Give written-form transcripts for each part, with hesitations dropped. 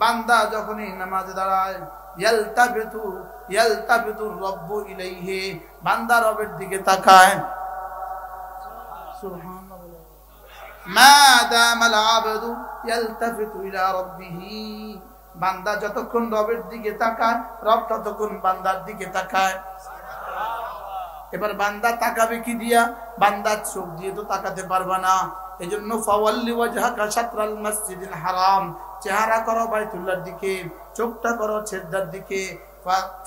বান্দা যখনই নামাজে দাঁড়ায় ইয়ালতাফিতু রব্বু ইলাইহি, বান্দা রবের দিকে তাকায়। সুবহানাল্লাহ। মা দামাল আবদু ইয়ালতাফিতু ইলা রাব্বিহি, বান্দা যতক্ষণ রবের দিকে তাকায় রব ততক্ষণ বান্দার দিকে তাকায়। এবার বান্দা তাকাবে কি দিয়া? বান্দার চোখ দিয়ে তো তাকাতে পারবে না। এজন্য ফাওয়াল্লি ওয়াজহাকা শাতরাল মসজিদিল হারাম, চেহারা করো বাইতুল্লাহর দিকে, চোখটা করো সিজদার দিকে।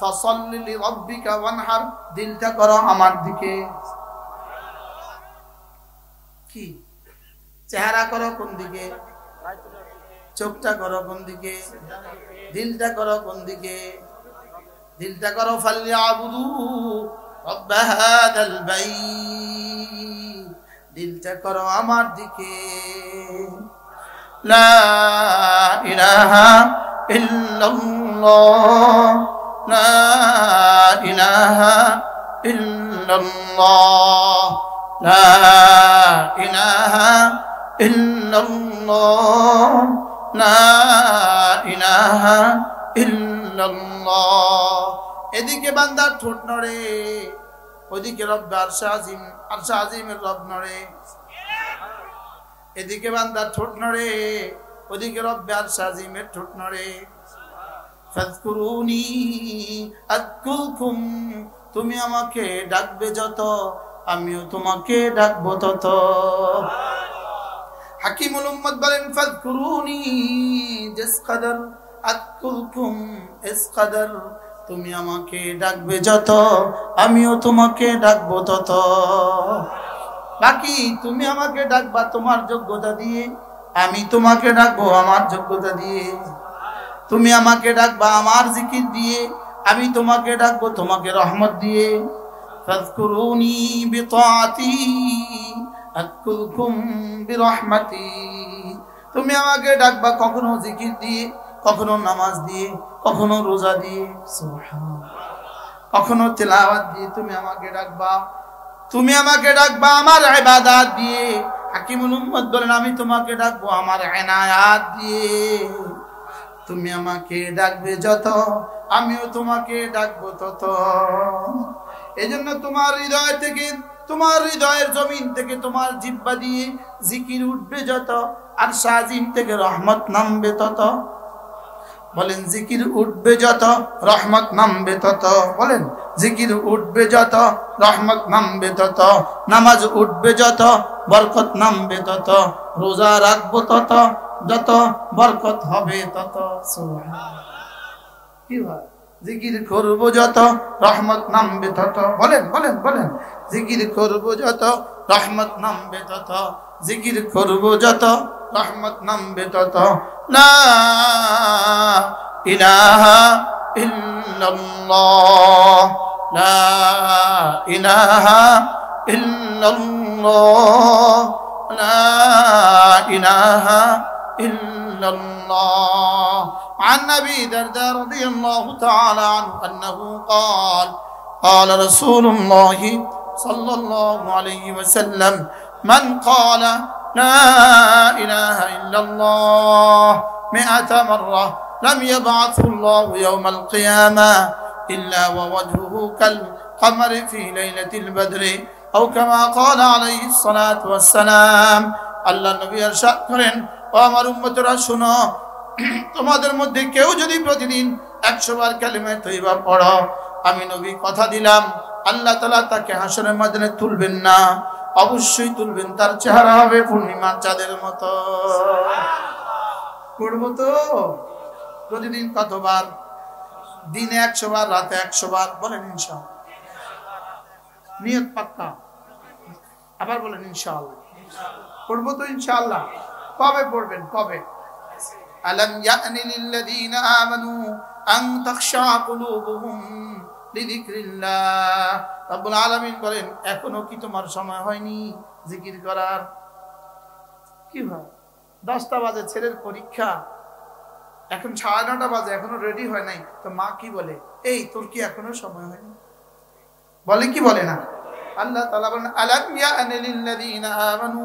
ফাসাল্লি লিরাব্বিকা ওয়ানহার, দিলটা করো আমার দিকে। কি চেহারা করো কোন দিকে? চোখটা করো কোন দিকে? দিলটা করো কোন দিকে? দিলটা করো ফালইয়াবুদু রব্ব হাদাল বাইত, দিলটা করো আমার দিকে। লা ইলাহা ইল্লাল্লাহ, লা ইলাহা ইল্লাল্লাহ, লা ইলাহা ইল্লাল্লাহ, লা ইলাহা ইল্লাল্লাহ। এদিকে বান্দার ঠোঁট নড়ে, ওদিকে রব্বে আরশে আজিম, আরশে আজিমের রব নড়ে। এদিকে বান্দার ঠোঁট নড়ে, ওদিকে রব্বে আরশে আজিমের ঠোঁট নড়ে। ফাযকুরুনি আযকুরকুম, তুমি আমাকে ডাকবে যত আমিও তোমাকে ডাকবো তত। হাকিমুল উম্মত বলেন ফাযকুরুনি জিস কদর আযকুরকুম ইস কদর, তুমি আমাকে ডাকবে যত আমিও তোমাকে ডাকবো তত। বাকি তুমি আমাকে ডাকবা তোমার যোগ্যতা দিয়ে, আমি তোমাকে ডাকবো আমার যোগ্যতা দিয়ে। তুমি আমাকে ডাকবা আমার জিকির দিয়ে, আমি তোমাকে ডাকবো তোমাকে রহমত দিয়ে। ফাযকুরুনি বিতাআতি আযকুরকুম বিরহমাতি, তুমি আমাকে ডাকবা কখনো জিকির দিয়ে, কখনো নামাজ দিয়ে, কখনো রোজা দিয়ে, কখনো তিলাওয়াত দিয়ে। তুমি আমাকে ডাকবা, তুমি আমাকে ডাকবা আমার ইবাদত দিয়ে। হাকিমুল উম্মত বলেন আমি তোমাকে ডাকবো আমার ইনায়াত দিয়ে। তুমি আমাকে ডাকবে যত আমিও তোমাকে ডাকবো তত। এজন্য তোমার হৃদয় থেকে, তোমার হৃদয়ের জমিন থেকে তোমার জিহ্বা দিয়ে জিকির উঠবে যত, আর শাজিম থেকে রহমত নামবে তত। বলেন জিকির উঠবে যত রহমত নামবে তত। বলেন জিকির উঠবে যত রহমত নামবে তত। নামাজ উঠবে যত বরকত নামবে তত। রোজা রাখবো তত যত বরকত হবে তত। সুবহানাল্লাহ। কি হয়? জিকির করবো যত রহমত নামবে তত। বলেন বলেন বলেন জিকির করবো যত রহমত নামবে তত। জিকির করবো যত রহমত নামবে তত। লা ইলাহা ইল্লাল্লাহ, লা ইলাহা ইল্লাল্লাহ, লা ইলাহা ইল্লাল্লাহ। عن أبي درداء رضي الله تعالى عنه أنه قال قال رسول الله صلى الله عليه وسلم من قال لا إله إلا الله 100 مرة لم يبعثه الله يوم القيامة إلا ووجهه كالقمر في ليلة البدر أو كما قال عليه الصلاة والسلام. الله النبي ارشاد করেন, ও আমার উম্মতরা শুনো, তোমাদের মধ্যে কেউ যদি প্রতিদিন 100 বার কালিমা তয়্যিবা পড়ো, আমি নবী কথা দিলাম আল্লাহ তাআলা তাকে হাসরের ময়দানে তুলবেন না, অবশ্যই তুলবেন, তার চেহারা হবে পূর্ণিমার চাঁদের মতো। পড়বো তো প্রতিদিন কতবার? দিনে 100 বার, রাতে 100 বার। বলেন ইনশাআল্লাহ। নিয়ত পাক্কা। আবার বলেন ইনশাআল্লাহ। পড়বো তো ইনশাআল্লাহ। কবে পড়বেন? কবে? আলাম ইয়ানি লিল্লাযীনা আমানু আন তাখশা কুলুবুহুম লিযিকরিল্লাহ। রব্বুল আলামিন বলেন, এখনো কি তোমার সময় হয়নি জিকির করার? কি ভাই 10টা বাজে ছেলের পরীক্ষা, এখন 9:30 বাজে, এখনো রেডি হয় নাই, তো মা কি বলে, এই তোর কি এখনো সময় হয়নি? বলে কি বলে না? আল্লাহ তাআলা বলেন, আলাম ইয়ানি লিল্লাযীনা আমানু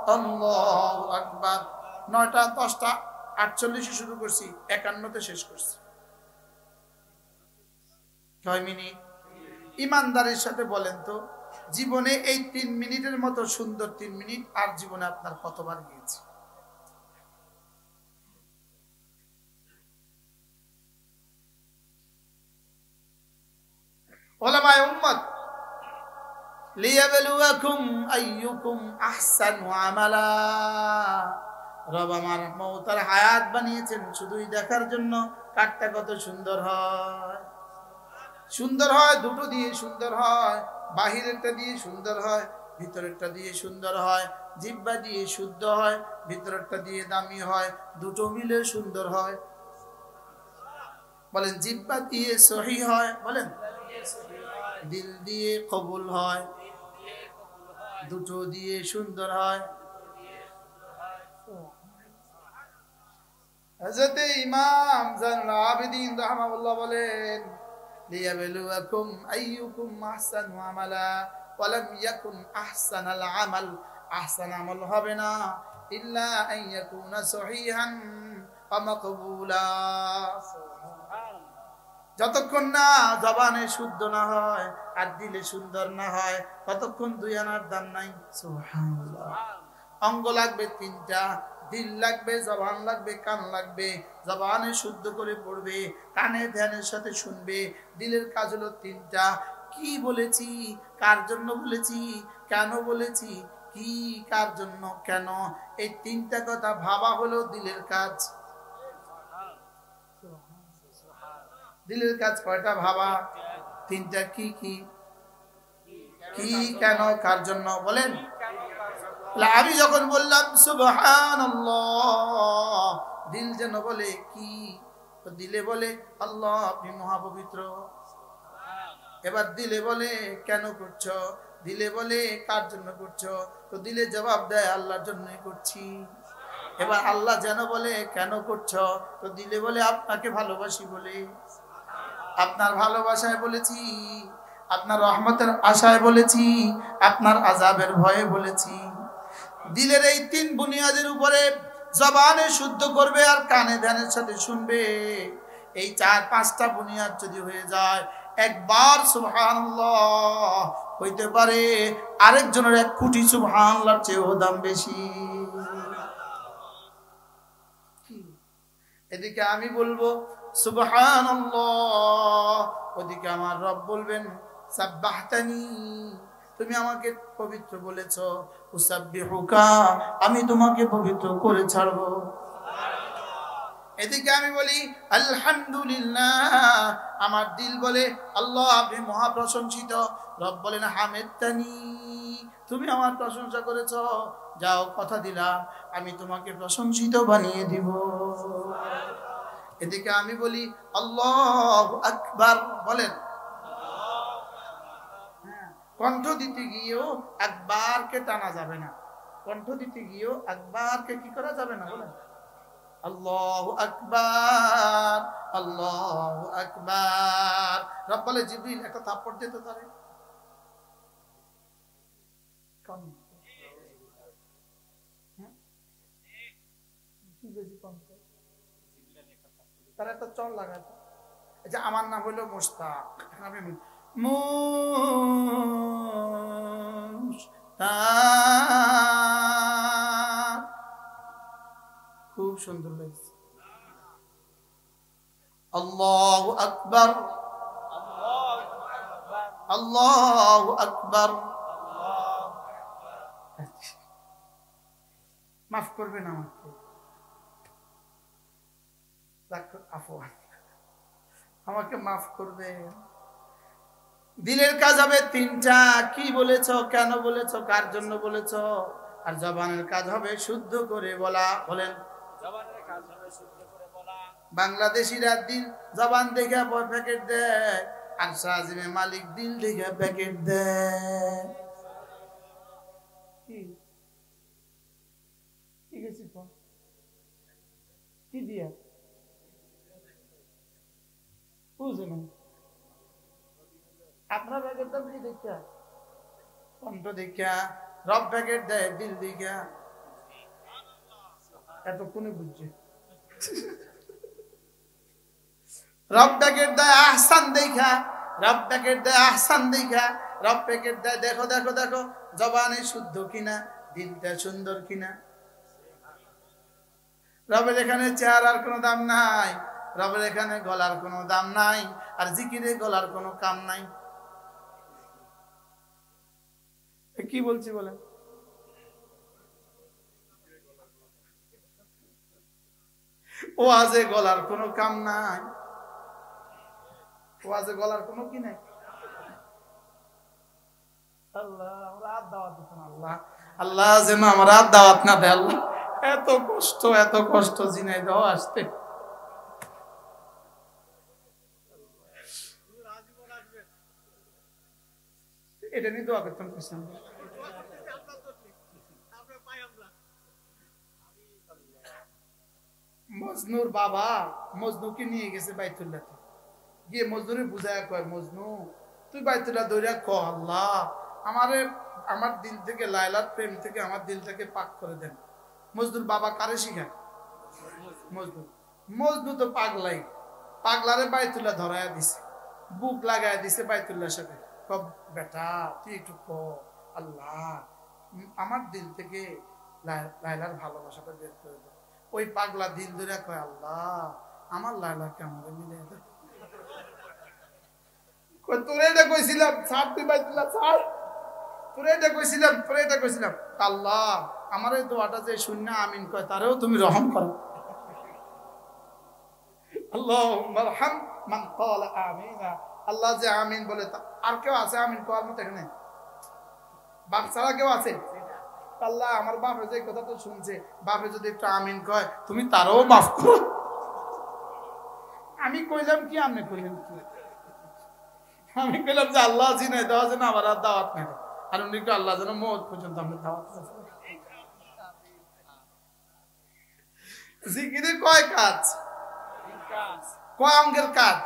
আল্লাহু আকবার। 9টা 10টা 48 শুরু করছি, 51তে শেষ করছি। কয় মিনিট? ইমানদারের সাথে বলেন তো, জীবনে এই 3 মিনিটের মতো সুন্দর 3 মিনিট আর জীবনে আপনার কতবার গিয়েছে? ওলামায়ে উম্মত, লিয়াবলুয়াকুম আইয়ুকুম আহসানু আমালা। রব আমার মওত আর হায়াত বানিয়েছেন শুধুই দেখার জন্য কারটা কত সুন্দর হয়। সুন্দর হয় দুটো দিয়ে সুন্দর হয়, বাহিরেরটা দিয়ে সুন্দর হয়, ভিতরেরটা দিয়ে সুন্দর হয়। জিহ্বা দিয়ে শুদ্ধ হয়, ভিতরেরটা দিয়ে দামি হয়, দুটো মিলে সুন্দর হয়। বলেন জিহ্বা দিয়ে সহি হয়, বলেন দিল দিয়ে কবুল হয়, দুটো দিয়ে সুন্দর হয়। হযরত ইমাম জানুল আবেদিন রাহমাহুল্লাহ বলেন, লিয়াবলুয়াকুম আইয়ুকুম আহসানু আমালা ওয়া লাম ইয়াকুন আহসানাল আমাল। আহসান আমল হবে না ইল্লা আন ইয়াকুনা সহিহান ওয়া মাকবুলা। যতক্ষণ না জবানে শুদ্ধ না হয় আর দিলে সুন্দর না হয়, ততক্ষণ দুই আনার দাম নাই। সুবহানাল্লাহ। অঙ্গ লাগবে 3টা, দিল লাগবে, জবান লাগবে, কান লাগবে। জবানে শুদ্ধ করে পড়বে, কানে ধ্যানের সাথে শুনবে। দিলের কাজ হলো 3টা। কি বলেছি, কার জন্য বলেছি, কেন বলেছি, কি কার জন্য কেন, এই 3টা কথা ভাবা হলো দিলের কাজ। দিলের কাজ কয়টা? ভাবা। 3টা কি কি? কি, কেন, কার জন্য। বলেন আমি যখন বললাম সুবহানাল্লাহ, দিল যেন বলে কি? তো দিলে বলে আল্লাহ আপনি মহাপবিত্র। এবার দিলে বলে কেন করছো? দিলে বলে কার জন্য করছো? তো দিলে জবাব দেয় আল্লাহর জন্যই করছি। এবার আল্লাহ যেন বলে কেন করছো? তো দিলে বলে আপনাকে ভালোবাসি বলে। আপনার ভালোবাসায় বলেছি, আপনার রহমতের আশায় বলেছি, আপনার আযাবের ভয়ে বলেছি। দিলের এই 3 বুনিয়াদের উপরে জবানে শুদ্ধ করবে আর কানে ধ্যানের সাথে শুনবে। এই 4-5টা বুনিয়াদ যদি হয়ে যায়, একবার সুবহানাল্লাহ হইতে পারে আরেকজনের 1 কোটি সুবহানাল্লাহর চেয়েও দাম বেশি। এদিকে আমি বলবো সুবহানাল্লাহ, ওদিকে আমার রব বলবেন সাব্বাহতানি, তুমি আমাকে পবিত্র বলেছো। উসাব্বিহুকা, আমি তোমাকে পবিত্র করে ছাড়বো। এদিকে আমি বলি আলহামদুলিল্লাহ, আমার দিল বলে আল্লাহ আপনি মহা প্রশংসিত। রব বলেন হামেদতানি, তুমি আমার প্রশংসা করেছো, যাও কথা দিলাম আমি তোমাকে প্রশংসিত বানিয়ে দিব। এদিকে আমি বলি আল্লাহু আকবার, বলেন কণ্ঠ দিতে গিয়েও একবারকে টানা যাবে না। কণ্ঠ দিতে গিয়েও একবারকে কি করা যাবে না, বলেন আল্লাহু আকবার, আল্লাহু আকবার। রব বলে জিবরিল একটা থাপ্পড় দে তো তারে। তার একটা চল লাগাতো। যে আমার নাম হলো মুশতাক, আমি মুশতাক, খুব সুন্দর লাগছে। আল্লাহু আকবার, আল্লাহু আকবার। মাফ করবেন আমাকে, আমাকে মাফ করবে। দিলের কাজ হবে 3টা, কি বলেছো, কেন বলেছো, কার জন্য বলেছো। আর জবানের কাজ হবে শুদ্ধ করে বলা। বলেন জবানের কাজ হবে শুদ্ধ করে বলা। বাংলাদেশিরা দিল জবান দেখে প্যাকেট দেয়, আর শাহজিমে মালিক দিল দেখে প্যাকেট দেয়। কি গেছি কি দিয়া বুঝলেন? আপনার প্যাকেট দাম কি দেখা? কণ্ঠ দেখা। রব প্যাকেট দেয় দিল দেখা। এতক্ষণে বুঝছে রব প্যাকেট দেয় আহসান দেখা, রব প্যাকেট দেয় আহসান দেখা, রব প্যাকেট দেয় দেখো দেখো দেখো জবানে শুদ্ধ কিনা, দিলটা সুন্দর কিনা। রবের এখানে চেহারার কোনো দাম নাই, রবের এখানে গলার কোনো দাম নাই, আর জিকিরে গলার কোনো কাম নাই। কি বলছি বলেন? ওয়াজে গলার কোনো কাম নাই, ওয়াজে গলার কোনো কি নাই। আল্লাহ আমরা আর দাওয়াত দিত না, আল্লাহ আল্লাহ যেন আমার আর দাওয়াত না দেয়। আল্লাহ এত কষ্ট জিনাই দাও আসতে। এটা নিয়ে দোয়া করতাম। মজনুর বাবা মজনুকে নিয়ে গেছে বাইতুল্লাহতে, গিয়ে মজনুরে বুঝায় কয়, মজনু তুই বাইতুল্লাহ দৌড়া ক আল্লাহ আমারে আমার দিল থেকে লায়লার প্রেম থেকে আমার দিলটাকে পাক করে দেন। মজনুর বাবা কারে শিখায়? মজনু। মজনু তো পাগলাই, পাগলারে বাইতুল্লাহ ধরায়া দিছে, বুক লাগায় দিছে বাইতুল্লাহর সাথে। কব বেটা তুই একটু ক আল্লাহ আমার দিল থেকে লায়লার ভালোবাসাটা বের করে দেন। ওই পাগলা দিল ধরে কয় আল্লাহ আমার লায়লাকে আমারে মিলে দেয়। তোরে এটা কইছিলাম ছাড়, তুই বাইতুল্লাহ ছাড়, তোরে এটা কইছিলাম আল্লাহ আমার এই দোয়াটা যে শূন্য আমিন কয় তারেও তুমি রহম করো। আল্লাহুম্মা আরহাম মান ক্বালা আমিনা। আল্লাহ যে আমিন বলে, আর কেউ আছে আমিন কওয়ার মতো এখানে? বাপ ছাড়া কেউ আছে? আল্লাহ আমার বাপে যে কথা তো শুনছে, বাপে যদি একটু আমিন কয় তুমি তারও মাফ করো। আমি কইলাম কি, আপনি কইলেন কি? আমি কইলাম যে আল্লাহ জিনাই দেওয়া যেন আমার আর দাওয়াত নেই, আর উনি একটু আল্লাহ যেন মওত পর্যন্ত আমরা দাওয়াত। জিকিরের কয় কাজ? কয় অঙ্গের কাজ?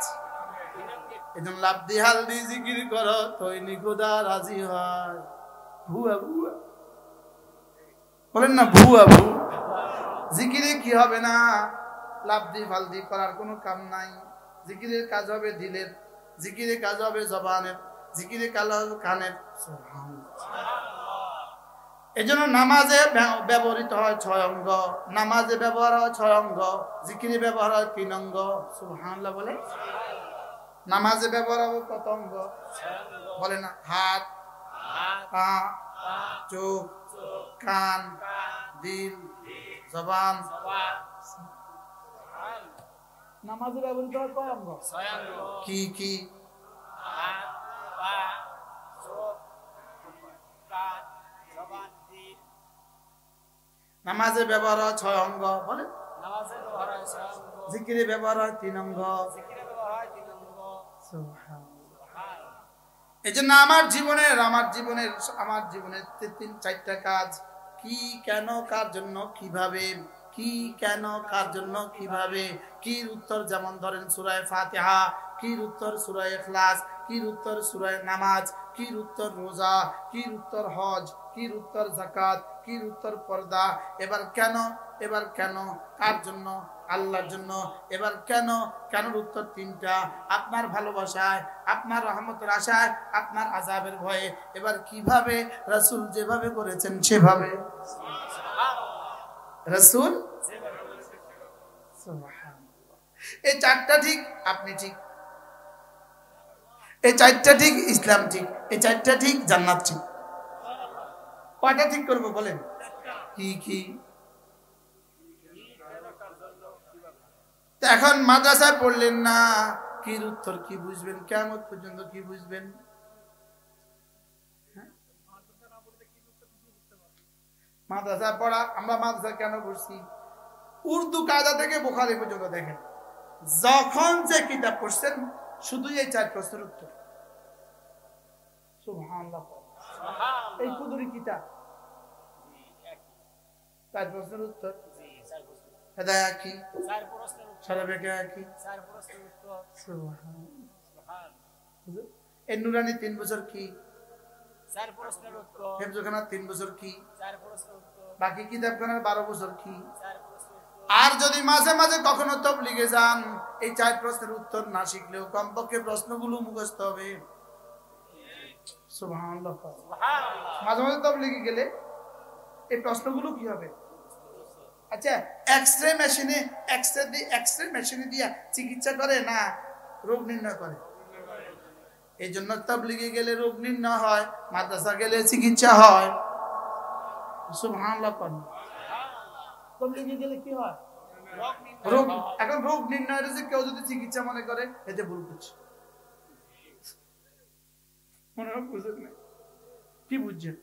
এজন্য লাভদি হালদি জিকির করো তৈনি খোদা রাজি হয়। ভুয়া ভুয়া বলেন না, ভুয়া ভুয়া। জিকিরে কি হবে না? লাভদি ফালদি করার কোনো কাম নাই। জিকিরের কাজ হবে দিলের, জিকিরের কাজ হবে জবানের, জিকিরের কাজ হবে কানের। এই জন্য নামাজে ব্যবহৃত হয় 6 অঙ্গ, নামাজে ব্যবহার হয় 6 অঙ্গ, জিকিরে ব্যবহার হয় 3 অঙ্গ। সুবহানাল্লাহ বলে। নামাজে ব্যবহার হবে কত অঙ্গ বলে না? হাত, পা, চোখ, কান, দিল, জবান। নামাজে ব্যবহৃত হয় কয় অঙ্গ? 6 অঙ্গ। কি কি? হাত, পা, চোখ, কান, জবান, দিল। নামাজে ব্যবহার হয় 6 অঙ্গ বলে। নামাজে ব্যবহার হয় 6 অঙ্গ, জিকিরে ব্যবহার হয় 3 অঙ্গ, জিকিরে ব্যবহার হয় 3 অঙ্গ। সুবহানাল্লাহ। এজন্য আমার জীবনের 3-4টা কাজ। কি, কেন, কার জন্য, কিভাবে। কি, কেন, কার জন্য, কিভাবে। কির উত্তর যেমন ধরেন সূরা ফাতিহা, কির উত্তর সূরা ইখলাস, কির উত্তর সূরা নামাজ, কির উত্তর রোজা, কির উত্তর হজ, কির উত্তর যাকাত, কির উত্তর পর্দা। এবার কেন, এবার কেন, কার জন্য? আল্লাহর জন্য। এবার কেন, কেনর উত্তর 3টা। আপনার ভালোবাসায়, আপনার রহমতের আশায়, আপনার আযাবের ভয়ে। এবার কিভাবে? রাসূল যেভাবে করেছেন সেভাবে। রাসূল সুবহানাল্লাহ। এই 4টা ঠিক, আপনি ঠিক। এই 4টা ঠিক, ইসলাম ঠিক। এই 4টা ঠিক, জান্নাত ঠিক। কয়টা ঠিক করব বলেন? কি কি? এখন মাদ্রাসায় পড়লেন না, কির উত্তর কি বুঝবেন? কিয়ামত পর্যন্ত কি বুঝবেন? মাদ্রাসা পড়া, আমরা মাদ্রাসা কেন পড়ছি? উর্দু কায়দা থেকে বুখারী পর্যন্ত দেখেন, যখন যে কিতাব পড়ছেন শুধু এই 4 প্রশ্নের উত্তর। সুবহানাল্লাহ। এই কুদরি কিতাব 4 প্রশ্নের উত্তর। হেদায়া কি? 4 প্রশ্নের উত্তর। সারাবেকে কি? 4 প্রশ্নের উত্তর। সুবহানাল্লাহ। এই নুরানি 3 বছর কি? হেফজখানা 3 বছর কি, বাকি কিতাবখানার 12 বছর কি। আর যদি মাঝে মাঝে কখনো তাবলীগে যান, এই 4 প্রশ্নের উত্তর না শিখলেও কমপক্ষে প্রশ্নগুলো মুখস্থ হবে। সুবহানাল্লাহ। মাঝে মাঝে তাবলীগে গেলে এই প্রশ্নগুলো কি হবে? আচ্ছা, এক্সরে মেশিনে দিয়া চিকিৎসা করে না রোগ নির্ণয় করে? এই জন্য তাবলীগে গেলে রোগ নির্ণয় হয়, মাদ্রাসা গেলে চিকিৎসা হয়। সুবহানাল্লাহ। তাবলীগে গেলে কি হয়? রোগ। এখন রোগ নির্ণয়ের যে কেউ যদি চিকিৎসা মনে করে, এতে ভুল করছে। মনে হয় বুঝেন না, কি বুঝছেন?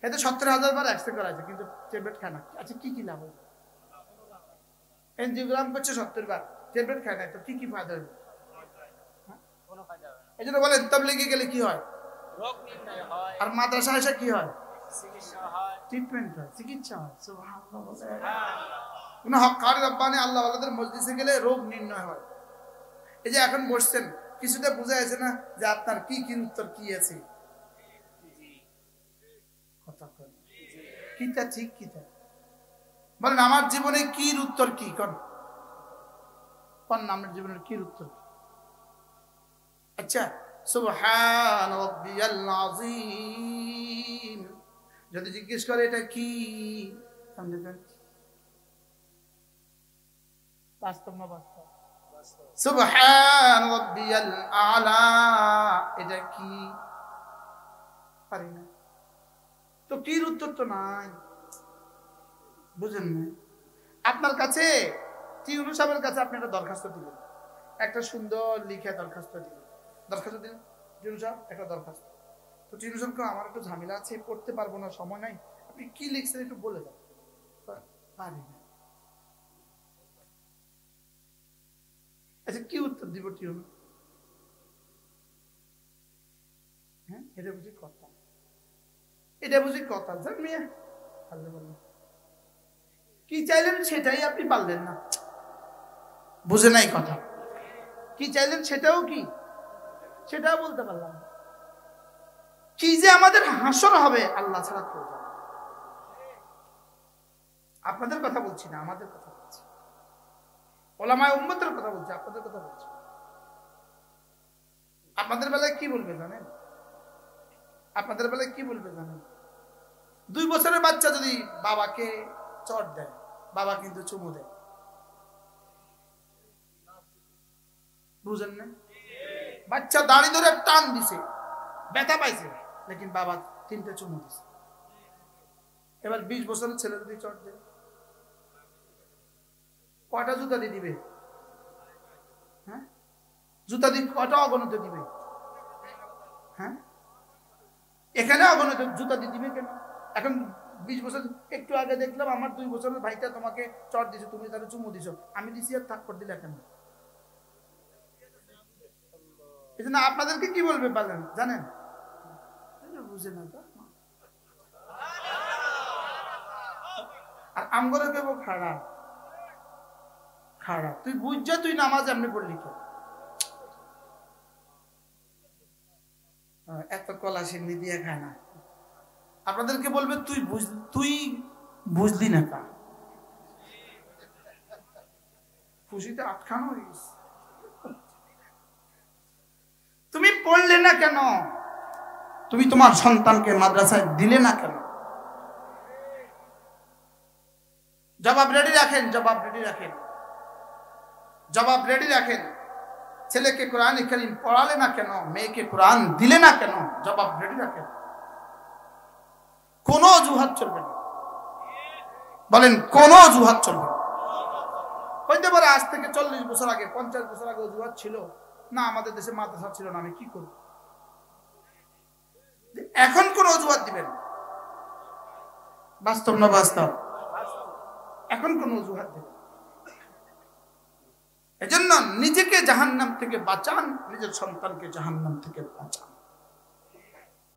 এতে 70,000 বার এক্সরে করা আছে, কিন্তু ট্যাবলেট খায় না। আচ্ছা, কি কি লাভ হবে? এনজিওগ্রাম করছে 70 বার, ট্যাবলেট খায় না, তো কি কি ফায়দা হবে? এই জন্য বলেন তাবলীগে গেলে কি হয়? রোগ নির্ণয় হয়। আর মাদ্রাসা এসে কি হয়? চিকিৎসা হয়, ট্রিটমেন্ট হয়, চিকিৎসা হয়। সুবহানাল্লাহ। হক্কানি রব্বানি আল্লাহ ওয়ালাদের মজলিসে গেলে রোগ নির্ণয় হয়। এই যে এখন বসছেন, কিছুটা বোঝা যাচ্ছে না যে আপনার কি কি উত্তর কি আছে? কথা কন, কিটা ঠিক কিটা বলেন। আমার জীবনে কি উত্তর কি? কোন আমার জীবনের কি উত্তর? আচ্ছা, সুবহান রাব্বিয়াল আযীম যদি জিজ্ঞেস করে এটা কি, বাস্তব না বাস্তব? সুবহান রাব্বিয়াল আলা এটা কি? পারি না তো, কি উত্তর তো নাই। বুঝেন না? আপনার কাছে টিউনু সাহেবের কাছে আপনি একটা দরখাস্ত দিলেন, একটা সুন্দর লিখে দরখাস্ত দিলেন। টিউনু সাহেব একটা দরখাস্ত, তো টিউনু সাহেব আমার একটু ঝামেলা আছে, পড়তে পারবো না, সময় নাই, আপনি কি লিখছেন একটু বলে দেন। পারি না। আচ্ছা, কি উত্তর দিব টিউনু? হ্যাঁ, এটা বুঝি কথা, এটা বুঝি কথা। জান মিয়া, কি চাইলেন সেটাই আপনি পারলেন না, বুঝে নাই কথা। কি চাইলেন সেটাও কি, সেটাও বলতে পারলাম না। কি যে আমাদের হাসর হবে আল্লাহ ছাড়া কেউ জানে। আপনাদের কথা বলছি না, আমাদের কথা বলছি, ওলামায়ে উম্মতের কথা বলছি, আপনাদের কথা বলছি। আপনাদের বেলায় কি বলবে জানেন? আপনাদের বেলায় কি বলবে জানেন? 2 বছরের বাচ্চা যদি বাবাকে চট দেয়, বাবা কিন্তু চুমু দেয়। বুঝেন না? বাচ্চা দাড়ি ধরে টান দিছে, ব্যথা পাইছে, লেকিন বাবা 3টে চুমু দিছে। এবার 20 বছরের ছেলে যদি চট দেয়, কয়টা জুতা দিয়ে দিবে? হ্যাঁ, জুতা দিয়ে কয়টা অগণিত দিবে? হ্যাঁ, এখানে অগণিত জুতা দিয়ে দিবে কেন? এখন 20 বছর, একটু আগে দেখলাম আমার 2 বছরের ভাইটা তোমাকে চট দিছে, তুমি তাকে চুমু দিছো, আমি দিছি আর থাপ্পড় দিলে কেন? এই জন্য আপনাদেরকে কি বলবে পারেন জানেন? বুঝে না তো। আর আমগরে কেব খাড়া খাড়া, তুই বুঝছা তুই নামাজ এমনি পড়লি কেন? এত কলা সিন্নি দিয়ে খায় না। আপনাদেরকে বলবে তুই বুঝলি না কা, খুশিতে আটকানো হয়ে গেছে। তুমি পড়লে না কেন? তুমি তোমার সন্তানকে মাদ্রাসায় দিলে না কেন? জবাব রেডি রাখেন, জবাব রেডি রাখেন, জবাব রেডি রাখেন। ছেলেকে কোরআন কারীম পড়ালে না কেন? মেয়েকে কোরআন দিলে না কেন? জবাব রেডি রাখেন। কোনো অজুহাত চলবে না, বলেন কোনো অজুহাত চলবে না। হইতে পারে আজ থেকে 40 বছর আগে, 50 বছর আগে অজুহাত ছিল না, আমাদের দেশে মাদ্রাসা ছিল না, আমি কি করব? এখন কোন অজুহাত দিবেন? বাস্তব না বাস্তব? এখন কোন অজুহাত দিবেন? এজন্য নিজেকে জাহান্নাম থেকে বাঁচান, নিজের সন্তানকে জাহান্নাম থেকে বাঁচান।